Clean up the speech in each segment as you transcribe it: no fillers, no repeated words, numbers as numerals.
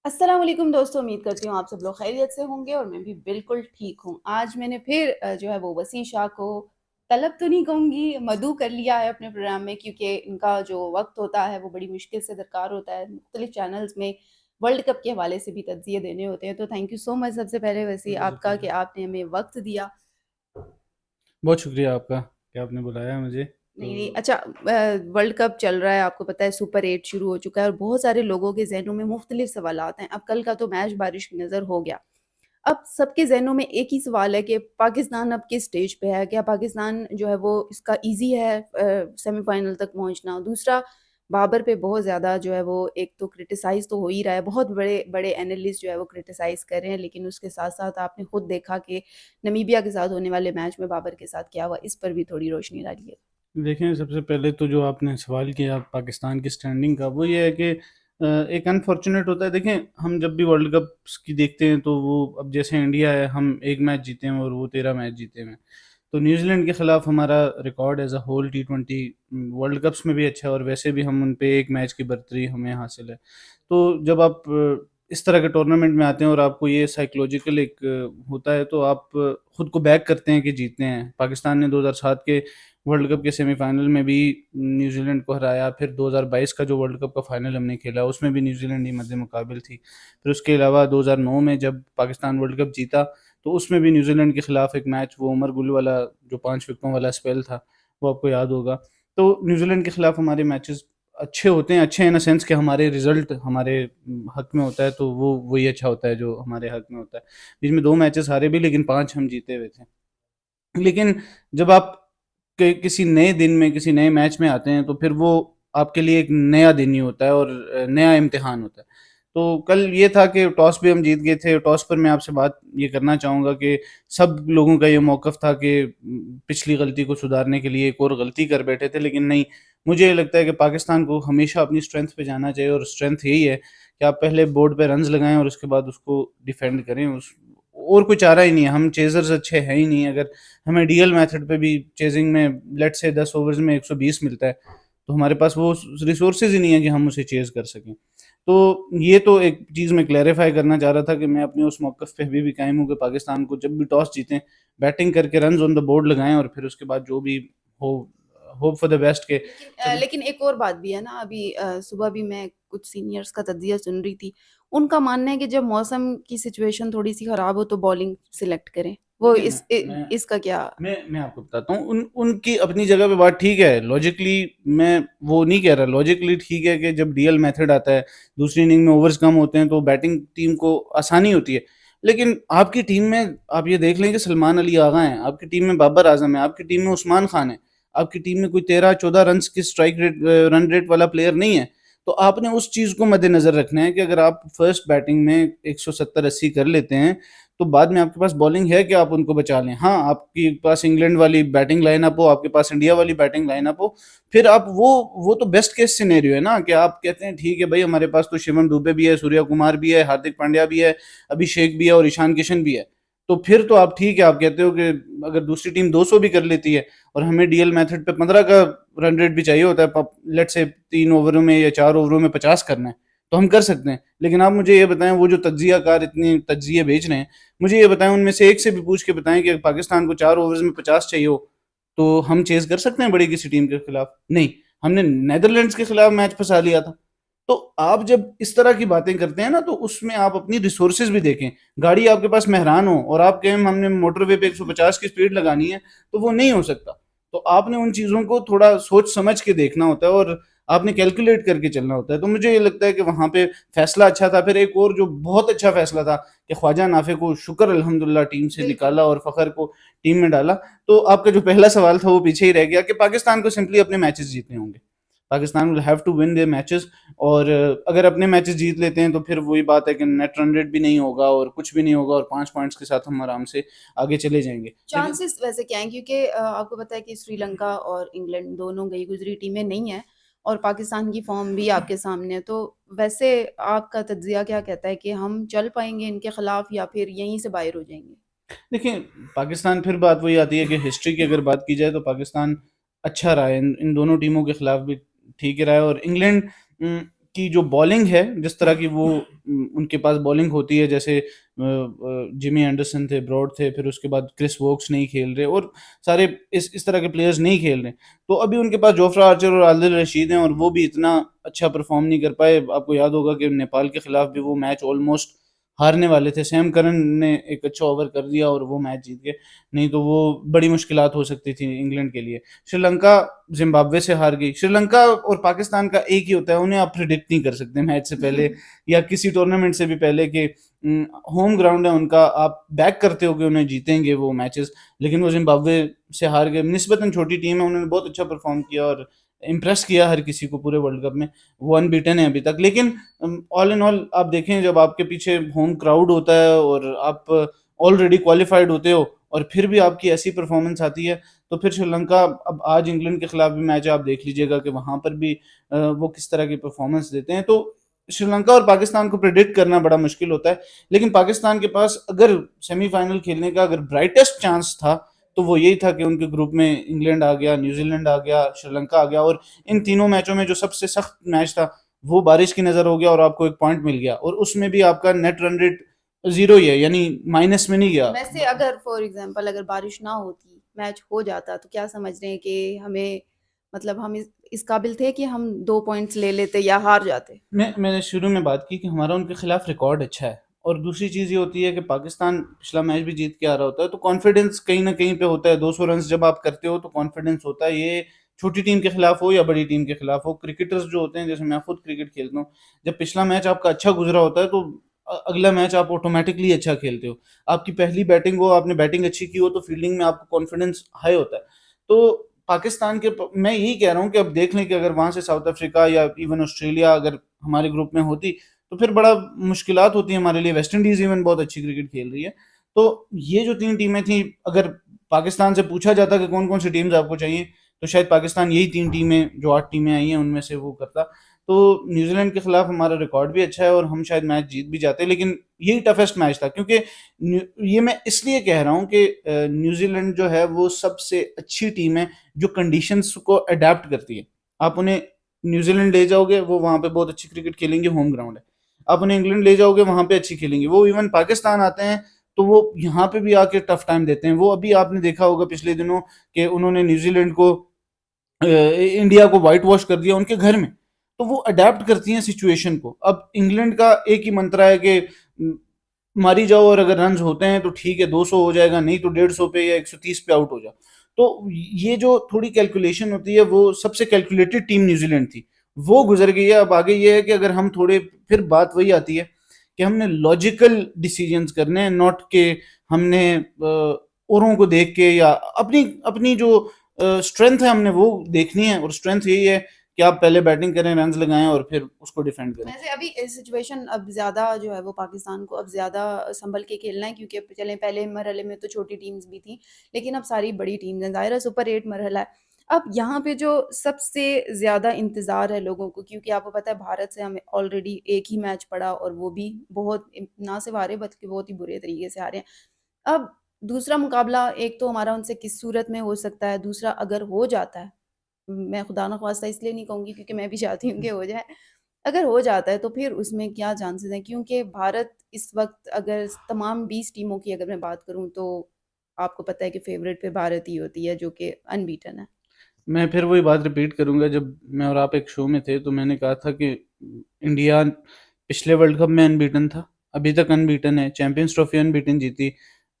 अस्सलाम वालेकुम दोस्तों, उम्मीद करती हूँ आप सब लोग खैरियत से होंगे और मैं भी बिल्कुल ठीक हूँ। आज मैंने फिर जो है वो वसीम शाह को तलब तो नहीं कहूँगी, मदऊ कर लिया है अपने प्रोग्राम में, क्योंकि इनका जो वक़्त होता है वो बड़ी मुश्किल से दरकार होता है। मुख्तलिफ़ चैनल्स में वर्ल्ड कप के हवाले से भी तज़किये देने होते हैं। तो थैंक यू सो मच सबसे पहले वसी जी, आपका शुक्रिया। कि आपने हमें वक़्त दिया। बहुत शुक्रिया आपका कि आपने बुलाया मुझे। तो नहीं, नहीं। अच्छा, वर्ल्ड कप चल रहा है, आपको पता है सुपर 8 शुरू हो चुका है और बहुत सारे लोगों के ज़हनों में मुख्तलिफ़ सवालात हैं। अब कल का तो मैच बारिश की नज़र हो गया। अब सबके ज़हनों में एक ही सवाल है कि पाकिस्तान अब किस स्टेज पे है? क्या पाकिस्तान जो है वो इसका ईज़ी है सेमीफ़ाइनल तक पहुँचना? दूसरा, बाबर पे बहुत ज़्यादा जो है वो एक तो क्रिटिसाइज़ तो हो ही रहा है, बहुत बड़े-बड़े एनालिस्ट जो है वो क्रिटिसाइज़ कर रहे हैं, लेकिन उसके साथ-साथ आपने खुद देखा कि नामीबिया के साथ होने वाले मैच में बाबर के साथ क्या हुआ, इस पर भी थोड़ी रोशनी डालिए। देखें, सबसे पहले तो जो आपने सवाल किया पाकिस्तान की स्टैंडिंग का, वो ये है कि एक अनफॉर्चुनेट होता है। देखें, हम जब भी वर्ल्ड कप्स की देखते हैं तो वो, अब जैसे इंडिया है, हम एक मैच जीते हैं और वो 13 मैच जीते हुए हैं। तो न्यूजीलैंड के ख़िलाफ़ हमारा record as a whole T20 world cups में भी अच्छा है और वैसे भी हम उन पे एक मैच की बर्तरी हमें हासिल है। तो जब आप इस तरह के टूर्नामेंट में आते हैं और आपको ये साइकोलॉजिकल एक होता है, तो आप खुद को बैक करते हैं कि जीतते हैं। पाकिस्तान ने 2007 के वर्ल्ड कप के सेमीफाइनल में भी न्यूजीलैंड को हराया। फिर 2022 का जो वर्ल्ड कप का फाइनल हमने खेला, उसमें भी न्यूजीलैंड ही मद्दे मुकाबिल थी। फिर उसके अलावा 2009 में जब पाकिस्तान वर्ल्ड कप जीता, तो उसमें भी न्यूजीलैंड के खिलाफ एक मैच, वो उमर गुल वाला जो 5 विकेटों वाला स्पेल था, वो आपको याद होगा। तो न्यूजीलैंड के खिलाफ हमारे मैचेस अच्छे होते हैं, अच्छे इन अ सेंस कि हमारे रिजल्ट हमारे हक में होता है, तो वो वही अच्छा होता है जो हमारे हक में होता है। बीच में 2 मैचेस हारे भी, लेकिन 5 हम जीते हुए थे। लेकिन जब आप किसी नए दिन में, किसी नए मैच में आते हैं, तो फिर वो आपके लिए एक नया दिन ही होता है और नया इम्तिहान होता है। तो कल ये था कि टॉस भी हम जीत गए थे। टॉस पर मैं आपसे बात ये करना चाहूँगा कि सब लोगों का ये मौक़िफ़ था कि पिछली गलती को सुधारने के लिए एक और गलती कर बैठे थे, लेकिन नहीं, मुझे ये लगता है कि पाकिस्तान को हमेशा अपनी स्ट्रेंथ पे जाना चाहिए और स्ट्रेंथ यही है कि आप पहले बोर्ड पे रन्स लगाएँ और उसके बाद उसको डिफेंड करें। उस और कोई चारा ही नहीं है। हम चेज़र्स अच्छे हैं ही नहीं। अगर हमें डीएल मेथड पे भी चेजिंग में लेट्स से 10 ओवर्स में 120 मिलता है, तो हमारे पास वो रिसोर्सेज ही नहीं है कि हम उसे चेज कर सकें। तो ये तो एक चीज़ मैं क्लैरिफाई करना चाह रहा था कि मैं अपने उस मौक़िफ़ पे अभी भी कायम हूँ कि पाकिस्तान को जब भी टॉस जीतें, बैटिंग करके रन्स ऑन द बोर्ड लगाएं और फिर उसके बाद जो भी हो, होप फॉर द बेस्ट के लेकिन चलो। लेकिन एक और बात भी है ना, अभी सुबह भी मैं कुछ सीनियर्स का तज्ज़िया सुन रही थी। उनका मानना है कि जब मौसम की सिचुएशन थोड़ी-सी ख़राब हो तो बॉलिंग सिलेक्ट करें। वो देखिए, मैं इसका क्या? मैं आपको बताता हूँ, उनकी अपनी जगह पे बात ठीक है। लॉजिकली मैं वो नहीं कह रहा, लॉजिकली ठीक है कि जब डीएल मेथड आता है, दूसरी इनिंग में ओवर्स कम होते हैं, तो बैटिंग टीम को आसानी होती है। लेकिन आपकी टीम में आप ये देख लें कि सलमान अली आगा हैं, आपकी टीम में बाबर आजम है, आपकी टीम में उस्मान खान है, आपकी टीम में कोई 13-14 रन की स्ट्राइक रेट, रन रेट वाला प्लेयर नहीं है। तो आपने उस चीज़ को मद्देनजर रखना है कि अगर आप फर्स्ट बैटिंग में 170-80 कर लेते हैं, तो बाद में आपके पास बॉलिंग है कि आप उनको बचा लें। हाँ, आपके पास इंग्लैंड वाली बैटिंग लाइनअप हो, आपके पास इंडिया वाली बैटिंग लाइनअप हो, फिर आप वो तो बेस्ट केस सिनेरियो है ना, कि आप कहते हैं ठीक है भाई, हमारे पास तो शिवम दुबे भी है, सूर्या कुमार भी है, हार्दिक पांड्या भी है, अभिषेक भी है और ईशान किशन भी है। तो फिर तो आप ठीक है, आप कहते हो कि अगर दूसरी टीम 200 भी कर लेती है और हमें डीएल मेथड पे 15 का रन रेट भी चाहिए होता है, लेट से 3 ओवरों में या 4 ओवरों में 50 करना है, तो हम कर सकते हैं। लेकिन आप मुझे ये बताएं, वो जो तज्जिया कार इतने तज्जिए भेज रहे हैं, मुझे ये बताएं, उनमें से एक से भी पूछ के बताएं कि पाकिस्तान को 4 ओवर्स में 50 चाहिए हो, तो हम चेज कर सकते हैं बड़ी किसी टीम के खिलाफ? नहीं। हमने नेदरलैंड्स के खिलाफ मैच फंसा लिया था। तो आप जब इस तरह की बातें करते हैं ना, तो उसमें आप अपनी रिसोर्सेज भी देखें। गाड़ी आपके पास मेहरान हो और आप कहें हमने मोटरवे पे 150 की स्पीड लगानी है, तो वो नहीं हो सकता। तो आपने उन चीज़ों को थोड़ा सोच समझ के देखना होता है और आपने कैलकुलेट करके चलना होता है। तो मुझे ये लगता है कि वहाँ पे फैसला अच्छा था। फिर एक और जो बहुत अच्छा फैसला था कि ख्वाजा नाफे को शुक्र अल्हम्दुलिल्लाह टीम से बिल्कुल। निकाला और फ़खर को टीम में डाला। तो आपका जो पहला सवाल था वो पीछे ही रह गया कि पाकिस्तान को सिंपली अपने मैचेस जीतने होंगे। Pakistan will have to win their matches. और अगर अपने मैचेस जीत लेते हैं, तो फिर वही बात है कि नेट रन रेट भी नहीं होगा और कुछ भी नहीं होगा और 5 पॉइंट्स के साथ हम आराम से आगे चले जाएंगे। लेकिन चांसेस वैसे क्या हैं, क्योंकि आपको पता है कि श्रीलंका और इंग्लैंड दोनों गई गुजरी टीमें नहीं हैं और पाकिस्तान की फॉर्म भी आपके सामने है। तो वैसे आपका तज्जिया क्या कहता है कि हम चल पाएंगे इनके खिलाफ या फिर यहीं से बाहर हो जाएंगे? देखिए, पाकिस्तान, फिर बात वही आती है कि हिस्ट्री की अगर बात की जाए, तो पाकिस्तान अच्छा रहा है इन दोनों टीमों के खिलाफ भी, ठीक ही रहा है। और इंग्लैंड की जो बॉलिंग है, जिस तरह की वो उनके पास बॉलिंग होती है, जैसे जिमी एंडरसन थे, ब्रॉड थे, फिर उसके बाद क्रिस वोक्स नहीं खेल रहे और सारे इस तरह के प्लेयर्स नहीं खेल रहे। तो अभी उनके पास जोफ्रा आर्चर और आदिल रशीद हैं और वो भी इतना अच्छा परफॉर्म नहीं कर पाए। आपको याद होगा कि नेपाल के खिलाफ भी वो मैच ऑलमोस्ट हारने वाले थे, सैम करन ने एक अच्छा ओवर कर दिया और वो मैच जीत गए, नहीं तो वो बड़ी मुश्किलात हो सकती थी इंग्लैंड के लिए। श्रीलंका जिम्बाब्वे से हार गई। श्रीलंका और पाकिस्तान का एक ही होता है, उन्हें आप प्रिडिक्ट नहीं कर सकते मैच से पहले या किसी टूर्नामेंट से भी पहले कि होम ग्राउंड है उनका, आप बैक करते हो कि उन्हें जीतेंगे वो मैचेस, लेकिन वो जिम्बाब्वे से हार गए। निस्बतन छोटी टीम है, उन्होंने बहुत अच्छा परफॉर्म किया और इम्प्रेस किया हर किसी को पूरे वर्ल्ड कप में। वो अनबीटन है अभी तक, लेकिन ऑल इन ऑल आप देखें, जब आपके पीछे होम क्राउड होता है और आप ऑलरेडी क्वालिफाइड होते हो और फिर भी आपकी ऐसी परफॉर्मेंस आती है, तो फिर श्रीलंका, अब आज इंग्लैंड के खिलाफ भी मैच है, आप देख लीजिएगा कि वहां पर भी वो किस तरह की परफॉर्मेंस देते हैं। तो श्रीलंका और पाकिस्तान को प्रिडिक्ट करना बड़ा मुश्किल होता है, लेकिन पाकिस्तान के पास अगर सेमीफाइनल खेलने का अगर ब्राइटेस्ट चांस था तो वो यही था कि उनके ग्रुप में इंग्लैंड आ गया, न्यूजीलैंड आ गया, श्रीलंका आ गया, और इन तीनों मैचों में जो सबसे सख्त मैच था वो बारिश की नजर हो गया और आपको एक पॉइंट मिल गया, और उसमें भी आपका नेट रन रेट जीरो ही है, यानी माइनस में नहीं गया। वैसे अगर फॉर एग्जांपल अगर बारिश ना होती, मैच हो जाता, तो क्या समझ रहे हैं कि हमें, मतलब हम इस काबिल थे कि हम 2 पॉइंट्स ले लेते या हार जाते? मैंने शुरू में बात की कि हमारा उनके खिलाफ रिकॉर्ड अच्छा है, और दूसरी चीज़ ये होती है कि पाकिस्तान पिछला मैच भी जीत के आ रहा होता है, तो कॉन्फिडेंस कहीं ना कहीं पे होता है। 200 रन जब आप करते हो तो कॉन्फिडेंस होता है, ये छोटी टीम के खिलाफ हो या बड़ी टीम के खिलाफ हो। क्रिकेटर्स जो होते हैं, जैसे मैं खुद क्रिकेट खेलता हूँ, जब पिछला मैच आपका अच्छा गुजरा होता है तो अगला मैच आप ऑटोमेटिकली अच्छा खेलते हो। आपकी पहली बैटिंग हो, आपने बैटिंग अच्छी की हो, तो फील्डिंग में आपका कॉन्फिडेंस हाई होता है। तो पाकिस्तान के मैं यही कह रहा हूँ कि अब देख लें कि अगर वहां से साउथ अफ्रीका या इवन ऑस्ट्रेलिया अगर हमारे ग्रुप में होती तो फिर बड़ा मुश्किलात होती है हमारे लिए। वेस्ट इंडीज इवन बहुत अच्छी क्रिकेट खेल रही है। तो ये जो तीन टीमें थी, अगर पाकिस्तान से पूछा जाता कि कौन कौन सी टीम्स आपको चाहिए, तो शायद पाकिस्तान यही तीन टीमें, जो 8 टीमें आई हैं उनमें से वो करता। तो न्यूजीलैंड के खिलाफ हमारा रिकॉर्ड भी अच्छा है और हम शायद मैच जीत भी जाते, लेकिन यही टफेस्ट मैच था, क्योंकि ये मैं इसलिए कह रहा हूँ कि न्यूजीलैंड जो है वो सबसे अच्छी टीम है जो कंडीशंस को अडेप्ट करती है। आप उन्हें न्यूजीलैंड ले जाओगे, वो वहां पे बहुत अच्छी क्रिकेट खेलेंगे, होम ग्राउंड है। आप उन्हें इंग्लैंड ले जाओगे, वहां पे अच्छी खेलेंगे। वो इवन पाकिस्तान आते हैं तो वो यहाँ पे भी आके टफ टाइम देते हैं। वो अभी आपने देखा होगा पिछले दिनों कि उन्होंने न्यूजीलैंड को, इंडिया को वाइट वॉश कर दिया उनके घर में। तो वो अडेप्ट करती हैं सिचुएशन को। अब इंग्लैंड का एक ही मंत्र है कि मारी जाओ, और अगर रन होते हैं तो ठीक है, 200 हो जाएगा, नहीं तो 150 पे या 130 पे आउट हो जाओ। तो ये जो थोड़ी कैलकुलेशन होती है, वो सबसे कैलकुलेटेड टीम न्यूजीलैंड थी, वो गुजर गई है। अब आगे ये है कि अगर हम थोड़े, फिर बात वही आती है कि हमने लॉजिकल डिसीजंस करने हैं, नॉट के हमने औरों को देख के या अपनी अपनी जो स्ट्रेंथ है हमने वो देखनी है। और स्ट्रेंथ यही है कि आप पहले बैटिंग करें, रन लगाएं और फिर उसको डिफेंड करें। वैसे अभी सिचुएशन अब ज़्यादा जो है वो पाकिस्तान को अब ज़्यादा संभल के खेलना है, क्योंकि चलें पहले मरहले में तो छोटी टीम्स भी थी, लेकिन अब सारी बड़ी टीम्स हैं, ज़ाहिर है सुपर 8 मरहला है। अब यहाँ पे जो सबसे ज़्यादा इंतज़ार है लोगों को, क्योंकि आपको पता है भारत से हमें ऑलरेडी एक ही मैच पड़ा और वो भी बहुत ना सिर्फ हारे बल्कि बहुत ही बुरे तरीके से हारे हैं। अब दूसरा मुकाबला एक तो हमारा उनसे किस सूरत में हो सकता है, दूसरा अगर हो जाता है, मैं खुदा ना ख्वास्ता इसलिए नहीं कहूँगी क्योंकि मैं भी चाहती हूँ कि हो जाए, अगर हो जाता है तो फिर उसमें क्या चांसेस हैं? क्योंकि भारत इस वक्त, अगर तमाम 20 टीमों की अगर मैं बात करूँ, तो आपको पता है कि फेवरेट पे भारत ही होती है जो कि अनबीटन है। मैं फिर वही बात रिपीट करूंगा, जब मैं और आप एक शो में थे तो मैंने कहा था कि इंडिया पिछले वर्ल्ड कप में अनबीटन था, अभी तक अनबीटन है, चैंपियंस ट्रॉफी अनबीटन जीती,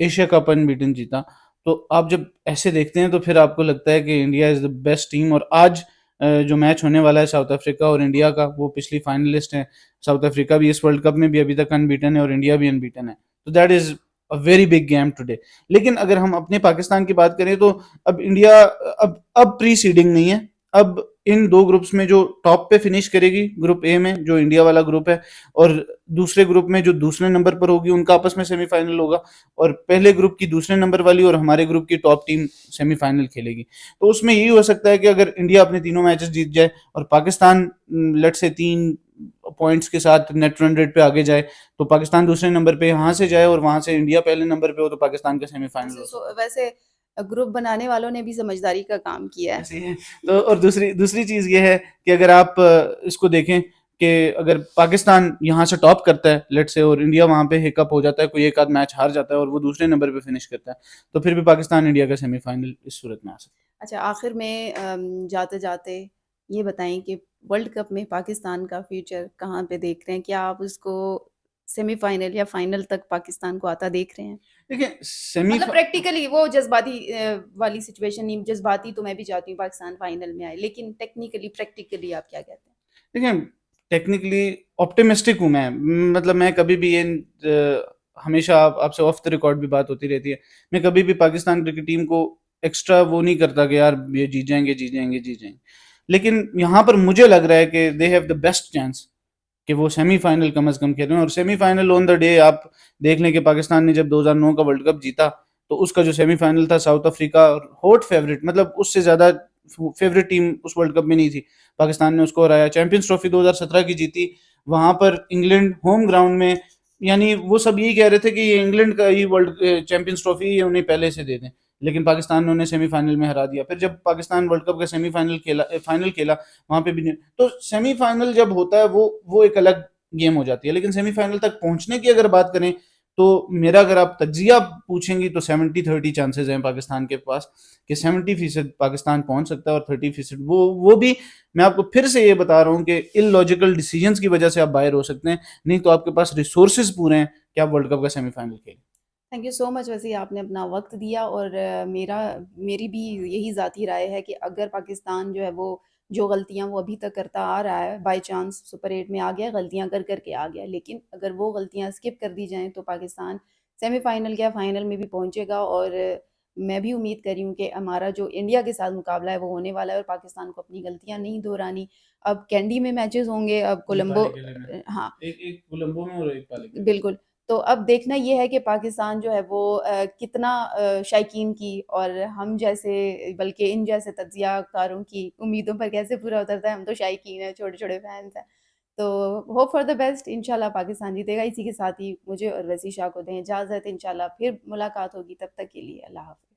एशिया कप अनबीटन जीता। तो आप जब ऐसे देखते हैं तो फिर आपको लगता है कि India is the best team. और आज जो मैच होने वाला है साउथ अफ्रीका और इंडिया का, वो पिछली फाइनलिस्ट है। साउथ अफ्रीका भी इस वर्ल्ड कप में भी अभी तक अनबीटन है और इंडिया भी अनबीटन है। तो that is a very big game today. लेकिन अगर हम अपने पाकिस्तान की बात करें तो अब इंडिया, अब प्री सीडिंग नहीं है। अब इन दो ग्रुप्स में जो टॉप पे फिनिश करेगी, ग्रुप ए में जो इंडिया वाला ग्रुप है, और दूसरे ग्रुप में जो दूसरे नंबर पर होगी, उनका आपस में सेमीफाइनल होगा। और पहले ग्रुप की दूसरे नंबर वाली और हमारे ग्रुप की टॉप टीम सेमीफाइनल खेलेगी। तो उसमें यही हो सकता है कि अगर इंडिया अपने तीनों मैचेस जीत जाए और पाकिस्तान लेट से 3 पॉइंट्स के साथ नेट रन रेट पे आगे जाए, तो पाकिस्तान दूसरे नंबर पे यहाँ से जाए और वहां से इंडिया पहले नंबर पे हो, तो पाकिस्तान का सेमीफाइनल हो सकता है। वैसे ग्रुप बनाने वालों ने भी समझदारी का काम किया है। ऐसे ही है। तो और दूसरी दूसरी चीज ये है कि अगर आप इसको देखें कि अगर पाकिस्तान यहाँ से टॉप करता है लेट से, और इंडिया वहाँ पे हिकअप हो जाता है, कोई एक आध मैच हार जाता है और वो दूसरे नंबर पे फिनिश करता है, तो फिर भी पाकिस्तान इंडिया का सेमीफाइनल इस सूरत में आ सकता अच्छा, आखिर में जाते-जाते ये बताएँ कि वर्ल्ड कप में पाकिस्तान का फ्यूचर कहाँ पे देख रहे हैं? क्या आप उसको सेमीफ़ाइनल या फाइनल तक पाकिस्तान को आता देख रहे हैं? है। देखिए सेमी मतलब प्रैक्टिकली वो जज़्बाती वाली सिचुएशन नहीं, जज़्बाती तो मैं भी चाहती हूँ पाकिस्तान फाइनल में आए, लेकिन टेक्निकली, प्रैक्टिकली आप क्या कहते हैं? देखिए टेक्निकली ऑप्टिमिस्टिक हूँ मैं। मतलब मैं कभी भी ये हमेशा आपसे ऑफ द रिकॉर्ड भी बात होती रहती है, मैं कभी भी पाकिस्तान क्रिकेट टीम को एक्स्ट्रा वो नहीं करता कि यार ये जीत जाएंगे जीत जाएंगे जीत जाएंगे, लेकिन यहाँ पर मुझे लग रहा है कि they have the best chance कि वो सेमीफाइनल कम से कम खेलें। और सेमीफाइनल ऑन द डे आप देख लें कि पाकिस्तान ने जब 2009 का वर्ल्ड कप जीता, तो उसका जो सेमीफाइनल था साउथ अफ्रीका हॉट फेवरेट, मतलब उससे ज़्यादा फेवरेट टीम उस वर्ल्ड कप में नहीं थी, पाकिस्तान ने उसको हराया। चैंपियंस ट्रॉफी 2017 की जीती, वहां पर इंग्लैंड होम ग्राउंड में, यानी वो सब यही कह रहे थे कि ये इंग्लैंड का ही वर्ल्ड चैंपियंस ट्रॉफी ये उन्हें पहले से दे दें, लेकिन पाकिस्तान ने उन्हें सेमीफाइनल में हरा दिया। फिर जब पाकिस्तान वर्ल्ड कप का सेमीफाइनल खेला, फाइनल खेला, वहां पे भी नहीं। तो सेमीफाइनल जब होता है वो एक अलग गेम हो जाती है, लेकिन सेमीफाइनल तक पहुंचने की अगर बात करें, तो मेरा अगर आप तज्जिया पूछेंगी तो 70-30 चांसेस हैं पाकिस्तान के पास कि 70% पाकिस्तान पहुंच सकता है, और 30% वो भी मैं आपको फिर से ये बता रहा हूँ कि इलॉजिकल डिसीजंस की वजह से आप बाहर हो सकते हैं, नहीं तो आपके पास रिसोर्सेज पूरे हैं कि आप वर्ल्ड कप का सेमीफाइनल खेलें। थैंक यू सो मच वैसे आपने अपना वक्त दिया और मेरी भी यही ज़ाती राय है कि अगर पाकिस्तान जो है वो जो गलतियां वो अभी तक करता आ रहा है, बाय चांस सुपर एट में आ गया, गलतियां कर करके आ गया, लेकिन अगर वो गलतियां स्किप कर दी जाएं तो पाकिस्तान सेमीफाइनल या फाइनल में भी पहुंचेगा। और मैं भी उम्मीद कर रही हूँ कि हमारा जो इंडिया के साथ मुकाबला है वो होने वाला है और पाकिस्तान को अपनी गलतियां नहीं दोहरानी। अब कैंडी में मैचेस होंगे, अब कोलंबो, नेपाली किले में हाँ एक एक कोलंबो में और एक पाली किले में। बिल्कुल। तो अब देखना ये है कि पाकिस्तान जो है वो कितना शायकीन की और हम जैसे, बल्कि इन जैसे तज्ज़ियाकारों की उम्मीदों पर कैसे पूरा उतरता है। हम तो शायकीन हैं, छोटे-छोटे फैन्स हैं। तो होप फॉर द बेस्ट, इंशाल्लाह पाकिस्तान जीतेगा। इसी के साथ ही मुझे और वसीशा को दें इजाज़त, इंशाल्लाह फिर मुलाकात होगी, तब तक के लिए अल्लाह हाफ़िज़।